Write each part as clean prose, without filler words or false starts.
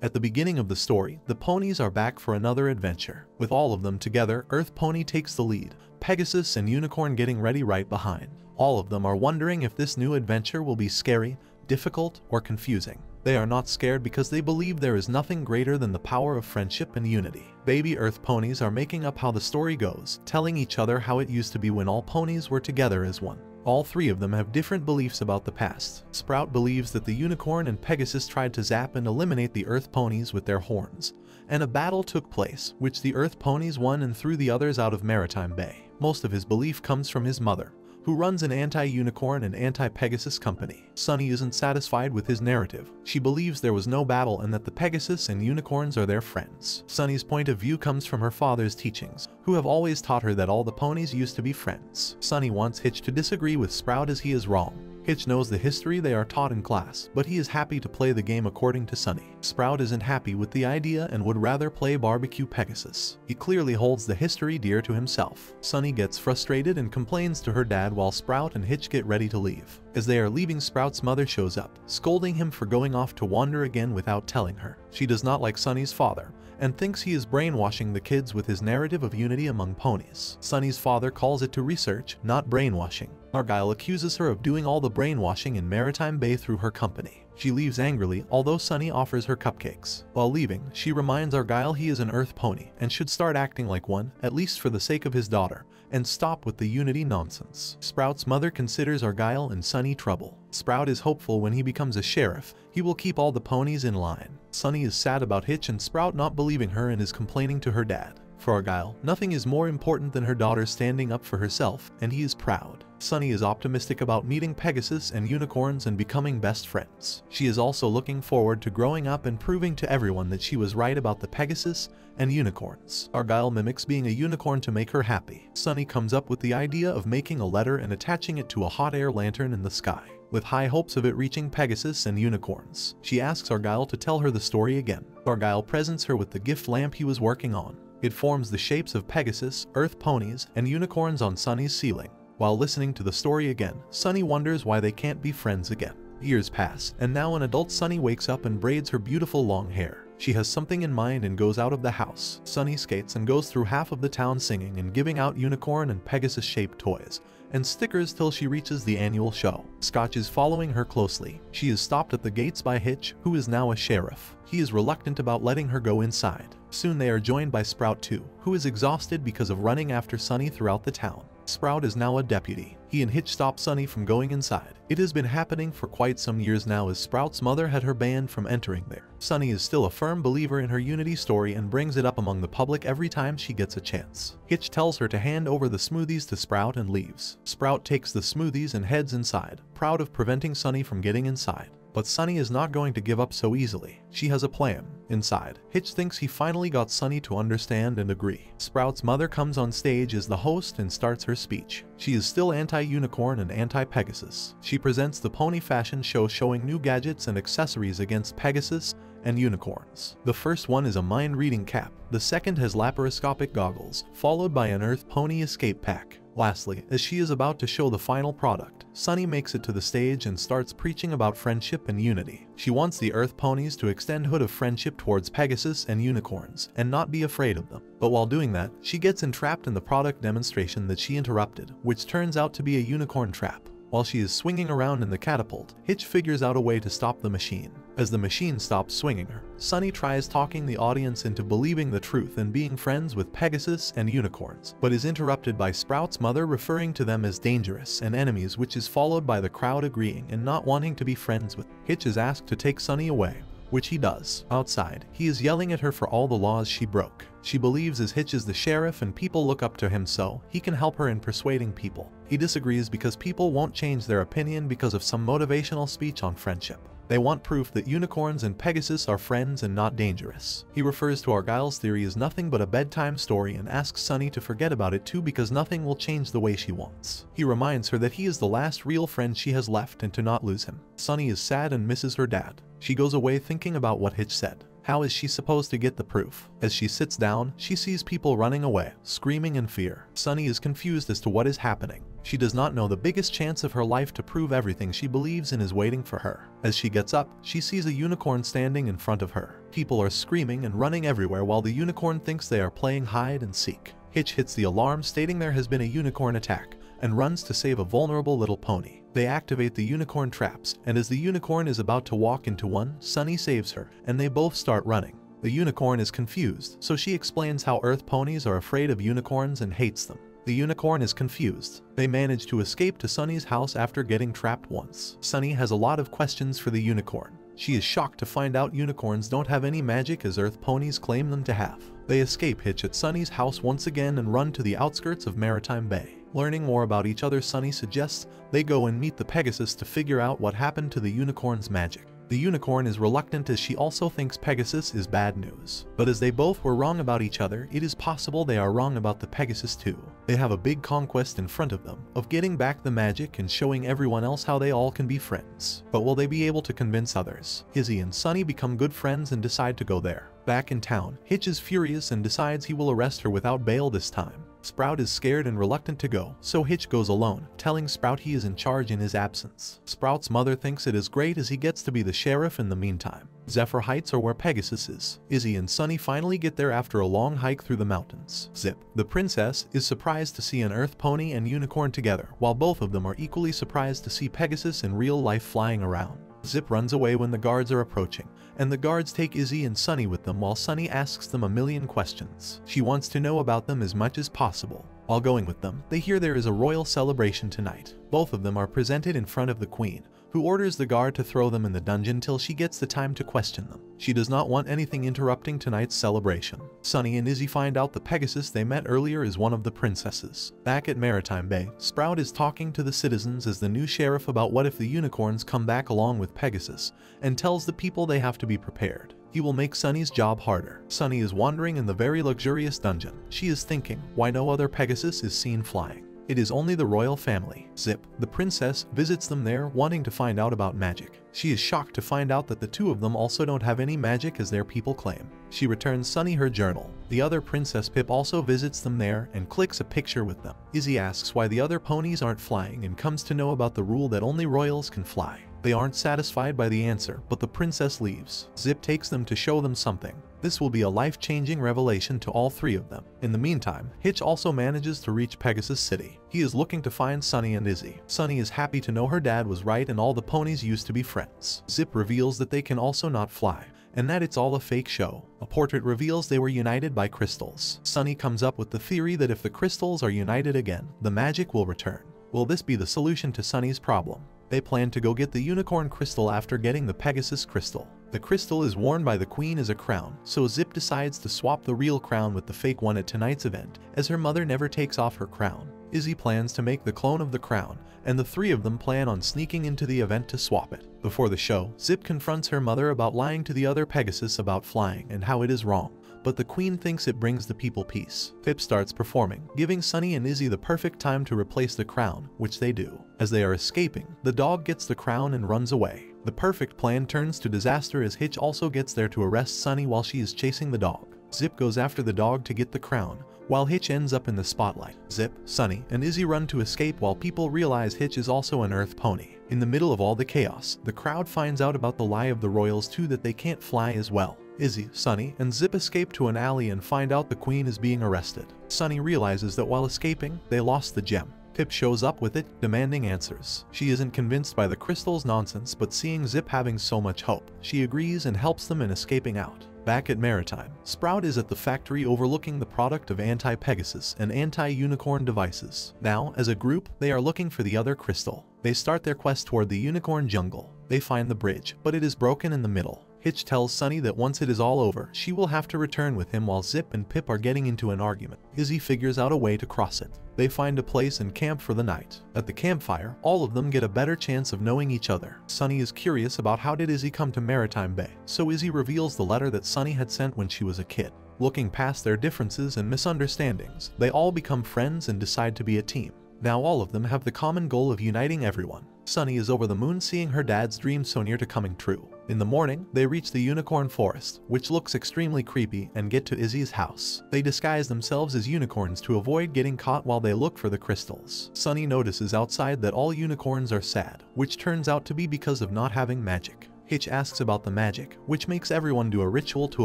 At the beginning of the story, the ponies are back for another adventure. With all of them together, Earth Pony takes the lead, Pegasus and Unicorn getting ready right behind. All of them are wondering if this new adventure will be scary, difficult, or confusing. They are not scared because they believe there is nothing greater than the power of friendship and unity. Baby Earth ponies are making up how the story goes, telling each other how it used to be when all ponies were together as one. All three of them have different beliefs about the past. Sprout believes that the Unicorn and Pegasus tried to zap and eliminate the Earth ponies with their horns, and a battle took place, which the Earth ponies won and threw the others out of Maritime Bay. Most of his belief comes from his mother, who runs an anti-unicorn and anti-Pegasus company. Sunny isn't satisfied with his narrative. She believes there was no battle and that the Pegasus and unicorns are their friends. Sunny's point of view comes from her father's teachings, who have always taught her that all the ponies used to be friends. Sunny wants Hitch to disagree with Sprout as he is wrong. Hitch knows the history they are taught in class, but he is happy to play the game according to Sunny. Sprout isn't happy with the idea and would rather play Barbecue Pegasus. He clearly holds the history dear to himself. Sunny gets frustrated and complains to her dad while Sprout and Hitch get ready to leave. As they are leaving, Sprout's mother shows up, scolding him for going off to wander again without telling her. She does not like Sunny's father, and thinks he is brainwashing the kids with his narrative of unity among ponies. Sunny's father calls it to research, not brainwashing. Argyle accuses her of doing all the brainwashing in Maritime Bay through her company. She leaves angrily, although Sunny offers her cupcakes. While leaving, she reminds Argyle he is an Earth pony and should start acting like one, at least for the sake of his daughter, and stop with the unity nonsense. Sprout's mother considers Argyle and Sunny trouble. Sprout is hopeful when he becomes a sheriff, he will keep all the ponies in line. Sunny is sad about Hitch and Sprout not believing her and is complaining to her dad. For Argyle, nothing is more important than her daughter standing up for herself, and he is proud. Sunny is optimistic about meeting Pegasus and unicorns and becoming best friends. She is also looking forward to growing up and proving to everyone that she was right about the Pegasus and unicorns. Argyle mimics being a unicorn to make her happy. Sunny comes up with the idea of making a letter and attaching it to a hot air lantern in the sky, with high hopes of it reaching Pegasus and unicorns. She asks Argyle to tell her the story again. Argyle presents her with the gift lamp he was working on. It forms the shapes of Pegasus, Earth ponies, and unicorns on Sunny's ceiling. While listening to the story again, Sunny wonders why they can't be friends again. Years pass, and now an adult Sunny wakes up and braids her beautiful long hair. She has something in mind and goes out of the house. Sunny skates and goes through half of the town singing and giving out unicorn and Pegasus-shaped toys and stickers till she reaches the annual show. Scotch is following her closely. She is stopped at the gates by Hitch, who is now a sheriff. He is reluctant about letting her go inside. Soon they are joined by Sprout too, who is exhausted because of running after Sunny throughout the town. Sprout is now a deputy. He and Hitch stop Sunny from going inside. It has been happening for quite some years now, as Sprout's mother had her banned from entering there. Sunny is still a firm believer in her unity story and brings it up among the public every time she gets a chance. Hitch tells her to hand over the smoothies to Sprout and leaves. Sprout takes the smoothies and heads inside, proud of preventing Sunny from getting inside. But Sunny is not going to give up so easily. She has a plan. Inside, Hitch thinks he finally got Sunny to understand and agree. Sprout's mother comes on stage as the host and starts her speech. She is still anti-unicorn and anti-Pegasus. She presents the pony fashion show showing new gadgets and accessories against Pegasus and unicorns. The first one is a mind-reading cap. The second has laparoscopic goggles, followed by an Earth Pony escape pack. Lastly, as she is about to show the final product, Sunny makes it to the stage and starts preaching about friendship and unity. She wants the Earth ponies to extend hood of friendship towards Pegasus and unicorns and not be afraid of them. But while doing that, she gets entrapped in the product demonstration that she interrupted, which turns out to be a unicorn trap. While she is swinging around in the catapult, Hitch figures out a way to stop the machine. As the machine stops swinging her, Sunny tries talking the audience into believing the truth and being friends with Pegasus and unicorns, but is interrupted by Sprout's mother referring to them as dangerous and enemies, which is followed by the crowd agreeing and not wanting to be friends with. Hitch is asked to take Sunny away, which he does. Outside, he is yelling at her for all the laws she broke. She believes as Hitch is the sheriff and people look up to him, so he can help her in persuading people. He disagrees because people won't change their opinion because of some motivational speech on friendship. They want proof that unicorns and Pegasus are friends and not dangerous. He refers to Argyle's theory as nothing but a bedtime story and asks Sunny to forget about it too because nothing will change the way she wants. He reminds her that he is the last real friend she has left and to not lose him. Sunny is sad and misses her dad. She goes away thinking about what Hitch said. How is she supposed to get the proof? As she sits down, she sees people running away, screaming in fear. Sunny is confused as to what is happening. She does not know the biggest chance of her life to prove everything she believes in is waiting for her. As she gets up, she sees a unicorn standing in front of her. People are screaming and running everywhere while the unicorn thinks they are playing hide and seek. Hitch hits the alarm stating there has been a unicorn attack and runs to save a vulnerable little pony. They activate the unicorn traps, and as the unicorn is about to walk into one, Sunny saves her, and they both start running. The unicorn is confused, so she explains how Earth ponies are afraid of unicorns and hates them. The unicorn is confused. They manage to escape to Sunny's house after getting trapped once. Sunny has a lot of questions for the unicorn. She is shocked to find out unicorns don't have any magic as Earth ponies claim them to have. They escape Hitch at Sunny's house once again and run to the outskirts of Maritime Bay. Learning more about each other, Sunny suggests they go and meet the Pegasus to figure out what happened to the unicorn's magic. The unicorn is reluctant as she also thinks Pegasus is bad news. But as they both were wrong about each other, it is possible they are wrong about the Pegasus too. They have a big conquest in front of them, of getting back the magic and showing everyone else how they all can be friends. But will they be able to convince others? Izzy and Sunny become good friends and decide to go there. Back in town, Hitch is furious and decides he will arrest her without bail this time. Sprout is scared and reluctant to go, so Hitch goes alone, telling Sprout he is in charge in his absence. Sprout's mother thinks it is great as he gets to be the sheriff in the meantime. Zephyr Heights are where Pegasus is. Izzy and Sunny finally get there after a long hike through the mountains. Zip, the princess, is surprised to see an Earth pony and unicorn together, while both of them are equally surprised to see Pegasus in real life flying around. Zip runs away when the guards are approaching, and the guards take Izzy and Sunny with them while Sunny asks them a million questions. She wants to know about them as much as possible. While going with them, they hear there is a royal celebration tonight. Both of them are presented in front of the queen, who orders the guard to throw them in the dungeon till she gets the time to question them. She does not want anything interrupting tonight's celebration. Sunny and Izzy find out the Pegasus they met earlier is one of the princesses. Back at Maritime Bay, Sprout is talking to the citizens as the new sheriff about what if the unicorns come back along with Pegasus, and tells the people they have to be prepared. He will make Sunny's job harder. Sunny is wandering in the very luxurious dungeon. She is thinking why no other Pegasus is seen flying. It is only the royal family. Zip, the princess, visits them there wanting to find out about magic. She is shocked to find out that the two of them also don't have any magic as their people claim. She returns Sunny her journal. The other princess Pip also visits them there and clicks a picture with them. Izzy asks why the other ponies aren't flying and comes to know about the rule that only royals can fly. They aren't satisfied by the answer, but the princess leaves. Zip takes them to show them something. This will be a life-changing revelation to all three of them. In the meantime, Hitch also manages to reach Pegasus City. He is looking to find Sunny and Izzy. Sunny is happy to know her dad was right and all the ponies used to be friends. Zip reveals that they can also not fly, and that it's all a fake show. A portrait reveals they were united by crystals. Sunny comes up with the theory that if the crystals are united again, the magic will return. Will this be the solution to Sunny's problem? They plan to go get the unicorn crystal after getting the Pegasus crystal. The crystal is worn by the queen as a crown, so Zip decides to swap the real crown with the fake one at tonight's event, as her mother never takes off her crown. Izzy plans to make the clone of the crown, and the three of them plan on sneaking into the event to swap it. Before the show, Zip confronts her mother about lying to the other Pegasus about flying and how it is wrong, but the queen thinks it brings the people peace. Pip starts performing, giving Sunny and Izzy the perfect time to replace the crown, which they do. As they are escaping, the dog gets the crown and runs away. The perfect plan turns to disaster as Hitch also gets there to arrest Sunny while she is chasing the dog. Zip goes after the dog to get the crown, while Hitch ends up in the spotlight. Zip, Sunny, and Izzy run to escape while people realize Hitch is also an Earth pony. In the middle of all the chaos, the crowd finds out about the lie of the royals too, that they can't fly as well. Izzy, Sunny, and Zip escape to an alley and find out the queen is being arrested. Sunny realizes that while escaping, they lost the gem. Pip shows up with it, demanding answers. She isn't convinced by the crystal's nonsense, but seeing Zip having so much hope, she agrees and helps them in escaping out. Back at Maritime, Sprout is at the factory overlooking the product of anti-Pegasus and anti-unicorn devices. Now, as a group, they are looking for the other crystal. They start their quest toward the unicorn jungle. They find the bridge, but it is broken in the middle. Hitch tells Sunny that once it is all over, she will have to return with him while Zip and Pip are getting into an argument. Izzy figures out a way to cross it. They find a place and camp for the night. At the campfire, all of them get a better chance of knowing each other. Sunny is curious about how did Izzy come to Maritime Bay, so Izzy reveals the letter that Sunny had sent when she was a kid. Looking past their differences and misunderstandings, they all become friends and decide to be a team. Now all of them have the common goal of uniting everyone. Sunny is over the moon seeing her dad's dream so near to coming true. In the morning, they reach the unicorn forest, which looks extremely creepy, and get to Izzy's house. They disguise themselves as unicorns to avoid getting caught while they look for the crystals. Sunny notices outside that all unicorns are sad, which turns out to be because of not having magic. Hitch asks about the magic, which makes everyone do a ritual to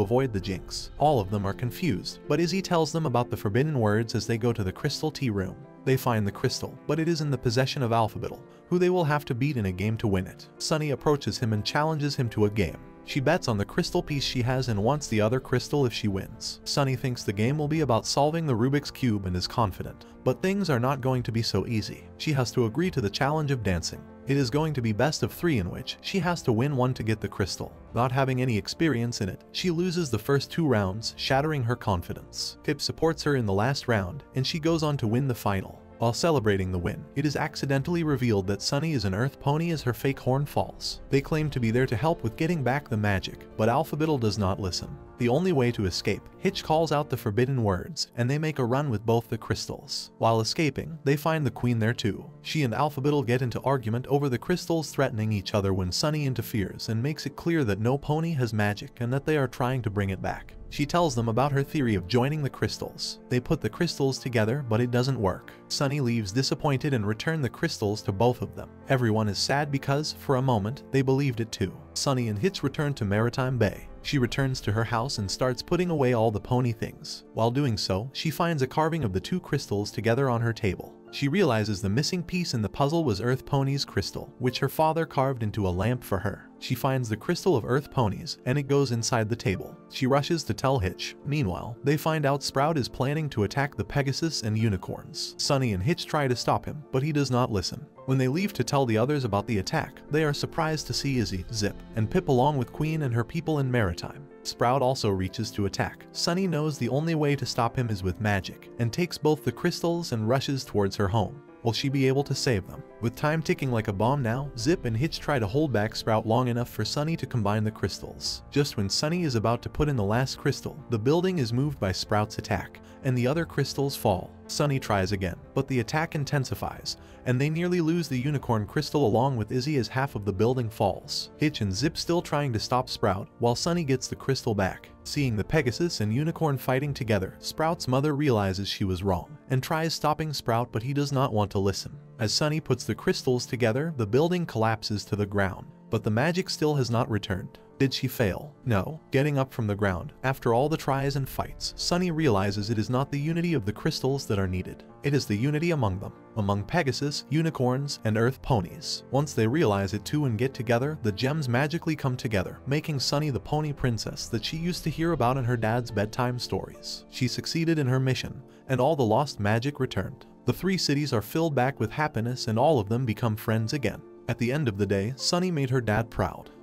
avoid the jinx. All of them are confused, but Izzy tells them about the forbidden words as they go to the crystal tea room. They find the crystal, but it is in the possession of Alphabettle, who they will have to beat in a game to win it. Sunny approaches him and challenges him to a game. She bets on the crystal piece she has and wants the other crystal if she wins. Sunny thinks the game will be about solving the Rubik's Cube and is confident, but things are not going to be so easy. She has to agree to the challenge of dancing. It is going to be best of 3 in which she has to win one to get the crystal. Not having any experience in it, she loses the first 2 rounds, shattering her confidence. Pip supports her in the last round, and she goes on to win the final. While celebrating the win, it is accidentally revealed that Sunny is an Earth pony as her fake horn falls. They claim to be there to help with getting back the magic, but Alphabettle does not listen. The only way to escape, Hitch calls out the forbidden words, and they make a run with both the crystals. While escaping, they find the queen there too. She and Alphabettle get into argument over the crystals, threatening each other when Sunny interferes and makes it clear that no pony has magic and that they are trying to bring it back. She tells them about her theory of joining the crystals. They put the crystals together, but it doesn't work. Sunny leaves disappointed and return the crystals to both of them. Everyone is sad because, for a moment, they believed it too. Sunny and Hitch return to Maritime Bay. She returns to her house and starts putting away all the pony things. While doing so, she finds a carving of the 2 crystals together on her table. She realizes the missing piece in the puzzle was Earth Pony's crystal, which her father carved into a lamp for her. She finds the crystal of Earth Ponies, and it goes inside the table. She rushes to tell Hitch. Meanwhile, they find out Sprout is planning to attack the Pegasus and unicorns. Sunny and Hitch try to stop him, but he does not listen. When they leave to tell the others about the attack, they are surprised to see Izzy, Zip, and Pip along with Queen and her people in Maritime. Sprout also reaches to attack. Sunny knows the only way to stop him is with magic, and takes both the crystals and rushes towards her home. Will she be able to save them? With time ticking like a bomb now, Zip and Hitch try to hold back Sprout long enough for Sunny to combine the crystals. Just when Sunny is about to put in the last crystal, the building is moved by Sprout's attack, and the other crystals fall. Sunny tries again, but the attack intensifies, and they nearly lose the unicorn crystal along with Izzy as half of the building falls. Hitch and Zip still trying to stop Sprout, while Sunny gets the crystal back. Seeing the Pegasus and unicorn fighting together, Sprout's mother realizes she was wrong, and tries stopping Sprout, but he does not want to listen. As Sunny puts the crystals together, the building collapses to the ground, but the magic still has not returned. Did she fail? No. Getting up from the ground, after all the tries and fights, Sunny realizes it is not the unity of the crystals that are needed. It is the unity among them, among Pegasus, unicorns, and Earth ponies. Once they realize it too and get together, the gems magically come together, making Sunny the pony princess that she used to hear about in her dad's bedtime stories. She succeeded in her mission, and all the lost magic returned. The 3 cities are filled back with happiness and all of them become friends again. At the end of the day, Sunny made her dad proud.